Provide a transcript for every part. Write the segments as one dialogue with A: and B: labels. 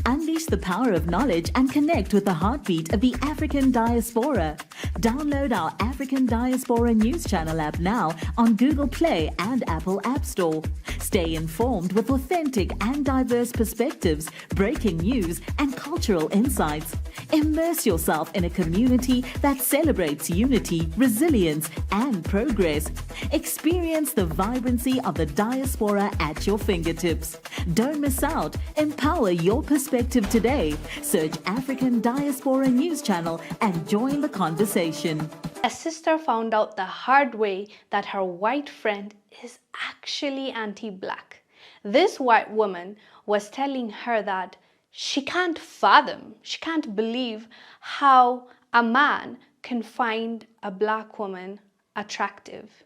A: Unleash the power of knowledge and connect with the heartbeat of the African diaspora. Download our African Diaspora News Channel app now on Google Play and Apple App Store. Stay informed with authentic and diverse perspectives, breaking news, and cultural insights. Immerse yourself in a community that celebrates unity, resilience, and progress. Experience the vibrancy of the diaspora at your fingertips. Don't miss out. Empower your perspective today. Search African Diaspora News Channel and join the conversation.
B: A sister found out the hard way that her white friend is actually anti-black. This white woman was telling her that she can't fathom, she can't believe how a man can find a black woman attractive.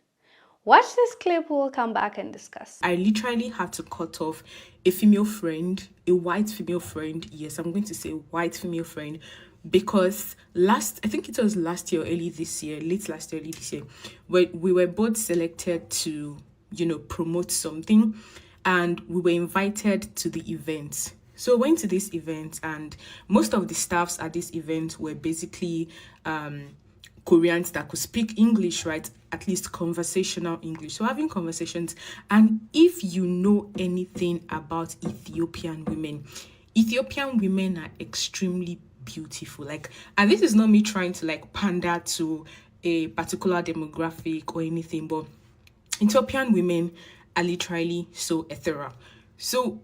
B: Watch this clip, we'll come back and discuss.
C: I literally had to cut off a female friend, a white female friend. Yes, I'm going to say white female friend, because I think it was last year, late last year, early this year, where we were both selected to, promote something, and we were invited to the event. So I went to this event, and most of the staffs at this event were basically Koreans that could speak English, right? At least conversational English. So having conversations. And if you know anything about Ethiopian women are extremely beautiful. And this is not me trying to pander to a particular demographic or anything, but Ethiopian women are literally so ethereal. So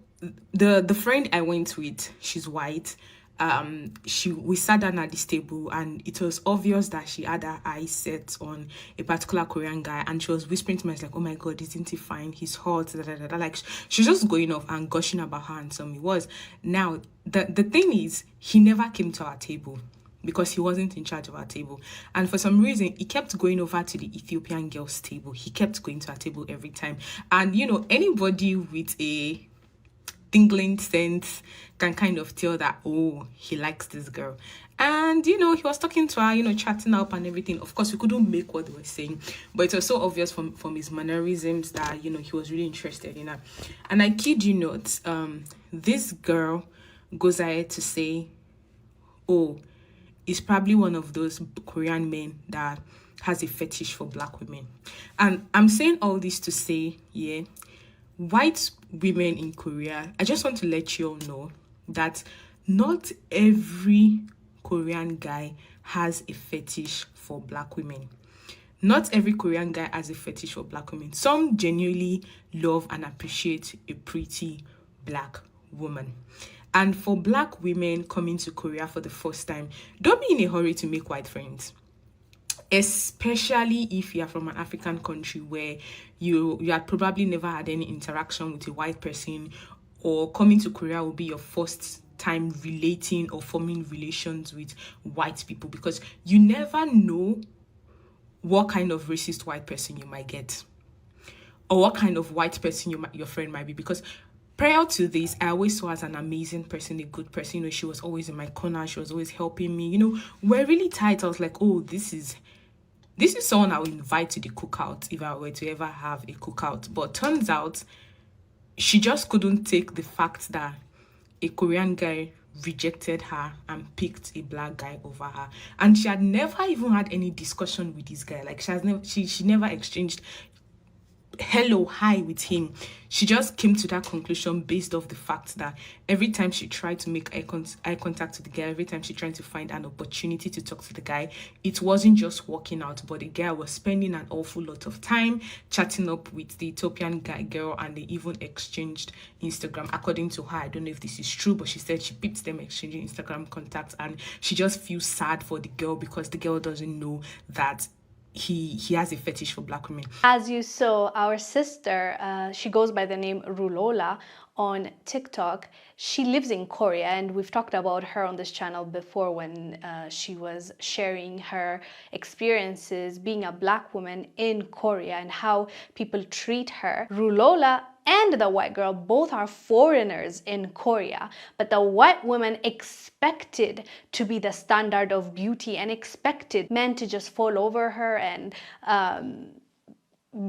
C: the friend I went with, she's white. We sat down at this table, and it was obvious that she had her eyes set on a particular Korean guy, and she was whispering to me, like, "Oh my God, isn't he fine? He's hot." Like, she's just going off and gushing about how handsome he was. Now, the thing is, he never came to our table because he wasn't in charge of our table, and for some reason he kept going over to the Ethiopian girl's table. He kept going to our table every time, and anybody with a tingling sense can kind of tell that, oh, he likes this girl. And he was talking to her, chatting up and everything. Of course, we couldn't make what they were saying, but it was so obvious from his mannerisms that he was really interested in her. And I kid you not, this girl goes ahead to say, oh, he's probably one of those Korean men that has a fetish for black women. And I'm saying all this to say, white women in Korea, I just want to let you all know that not every Korean guy has a fetish for black women. Not every Korean guy has a fetish for black women. Some genuinely love and appreciate a pretty black woman. And for black women coming to Korea for the first time, don't be in a hurry to make white friends. Especially if you are from an African country where you had probably never had any interaction with a white person, or coming to Korea will be your first time relating or forming relations with white people, because you never know what kind of racist white person you might get, or what kind of white person your friend might be. Because prior to this, I always saw her as an amazing person, a good person. She was always in my corner. She was always helping me. We're really tight. I was like, oh, this is someone I would invite to the cookout if I were to ever have a cookout. But turns out she just couldn't take the fact that a Korean guy rejected her and picked a black guy over her. And she had never even had any discussion with this guy. She never exchanged hello, hi with him. She just came to that conclusion based off the fact that every time she tried to make eye contact with the guy, every time she tried to find an opportunity to talk to the guy, it wasn't just working out, but the guy was spending an awful lot of time chatting up with the Ethiopian girl, and they even exchanged Instagram. According to her, I don't know if this is true, but she said she picked them exchanging Instagram contacts, and she just feels sad for the girl because the girl doesn't know that he has a fetish for black women.
B: As you saw, our sister, she goes by the name Rulola on TikTok. She lives in Korea, and we've talked about her on this channel before when she was sharing her experiences being a black woman in Korea and how people treat her. Rulola and the white girl both are foreigners in Korea, but the white woman expected to be the standard of beauty and expected men to just fall over her and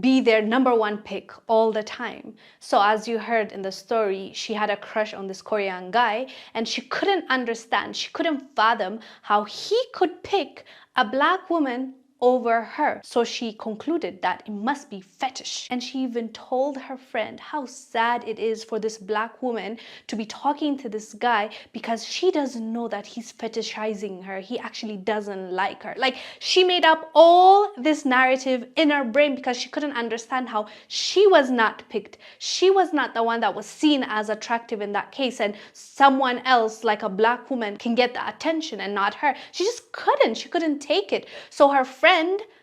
B: be their number one pick all the time. So as you heard in the story, she had a crush on this Korean guy and she couldn't understand, she couldn't fathom how he could pick a black woman over her. So she concluded that it must be fetish. And she even told her friend how sad it is for this black woman to be talking to this guy because she doesn't know that he's fetishizing her. He actually doesn't like her. Like, she made up all this narrative in her brain because she couldn't understand how she was not picked. She was not the one that was seen as attractive in that case, and someone else, like a black woman, can get the attention and not her. She just couldn't. She couldn't take it. So her friend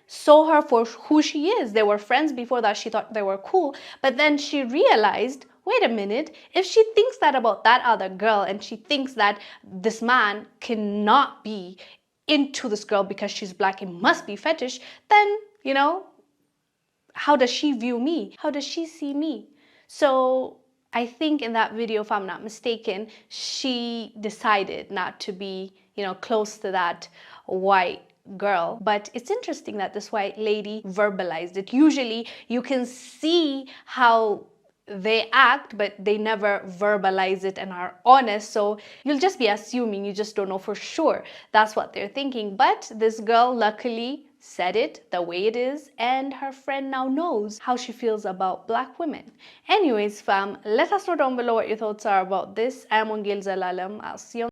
B: saw her for who she is. They were friends before that. She thought they were cool. But then she realized, wait a minute, if she thinks that about that other girl and she thinks that this man cannot be into this girl because she's black, it must be fetish, then, you know, how does she view me? How does she see me? So I think in that video, if I'm not mistaken, she decided not to be, you know, close to that white girl. But it's interesting that this white lady verbalized it. Usually you can see how they act, but they never verbalize it and are honest. So you'll just be assuming, you just don't know for sure that's what they're thinking. But this girl luckily said it the way it is, and her friend now knows how she feels about black women. Anyways, fam, let us know down below what your thoughts are about this. I'm Wongel Zelalem. I'll see you